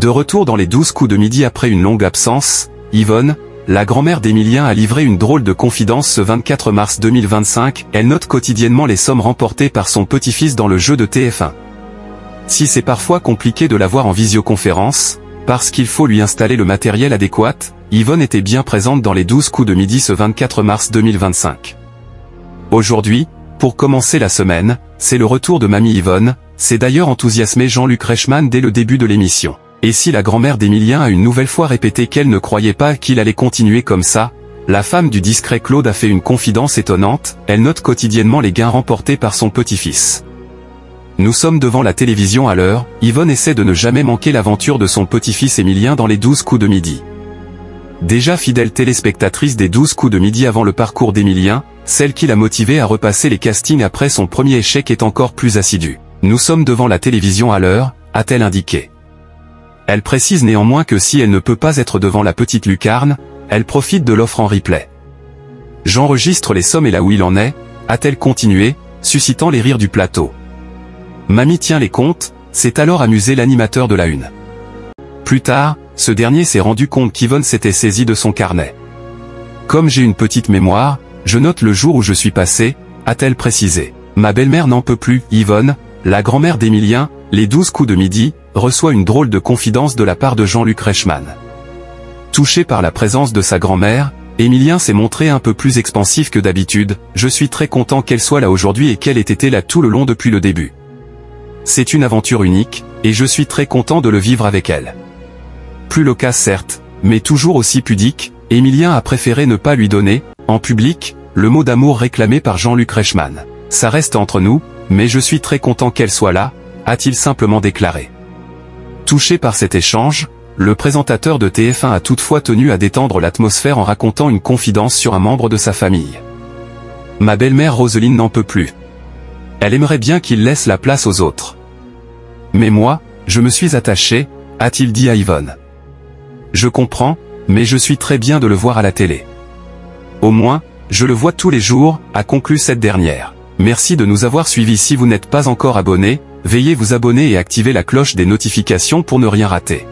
De retour dans les 12 coups de midi après une longue absence, Yvonne, la grand-mère d'Emilien, a livré une drôle de confidence ce 24 mars 2025, elle note quotidiennement les sommes remportées par son petit-fils dans le jeu de TF1. Si c'est parfois compliqué de l'avoir en visioconférence, parce qu'il faut lui installer le matériel adéquat, Yvonne était bien présente dans les 12 coups de midi ce 24 mars 2025. Aujourd'hui, pour commencer la semaine, c'est le retour de Mamie Yvonne, c'est d'ailleurs enthousiasmé Jean-Luc Reichmann dès le début de l'émission. Et si la grand-mère d'Emilien a une nouvelle fois répété qu'elle ne croyait pas qu'il allait continuer comme ça, la femme du discret Claude a fait une confidence étonnante, elle note quotidiennement les gains remportés par son petit-fils. Nous sommes devant la télévision à l'heure, Yvonne essaie de ne jamais manquer l'aventure de son petit-fils Emilien dans les 12 coups de midi. Déjà fidèle téléspectatrice des 12 coups de midi avant le parcours d'Emilien, celle qui l'a motivée à repasser les castings après son premier échec est encore plus assidue. Nous sommes devant la télévision à l'heure, a-t-elle indiqué. Elle précise néanmoins que si elle ne peut pas être devant la petite lucarne, elle profite de l'offre en replay. J'enregistre les sommes et là où il en est, a-t-elle continué, suscitant les rires du plateau. Mamie tient les comptes, s'est alors amusé l'animateur de la Une. Plus tard, ce dernier s'est rendu compte qu'Yvonne s'était saisie de son carnet. Comme j'ai une petite mémoire, je note le jour où je suis passé, a-t-elle précisé. Ma belle-mère n'en peut plus, Yvonne, la grand-mère d'Emilien, les 12 coups de midi, reçoit une drôle de confidence de la part de Jean-Luc Reichmann. Touché par la présence de sa grand-mère, Emilien s'est montré un peu plus expansif que d'habitude. Je suis très content qu'elle soit là aujourd'hui et qu'elle ait été là tout le long depuis le début. C'est une aventure unique, et je suis très content de le vivre avec elle. Plus loquace certes, mais toujours aussi pudique, Emilien a préféré ne pas lui donner, en public, le mot d'amour réclamé par Jean-Luc Reichmann. Ça reste entre nous, mais je suis très content qu'elle soit là, a-t-il simplement déclaré. Touché par cet échange, le présentateur de TF1 a toutefois tenu à détendre l'atmosphère en racontant une confidence sur un membre de sa famille. Ma belle-mère Roselyne n'en peut plus. Elle aimerait bien qu'il laisse la place aux autres. Mais moi, je me suis attaché, a-t-il dit à Yvonne. Je comprends, mais je suis très bien de le voir à la télé. Au moins, je le vois tous les jours, a conclu cette dernière. Merci de nous avoir suivis. Si vous n'êtes pas encore abonné, veuillez vous abonner et activer la cloche des notifications pour ne rien rater.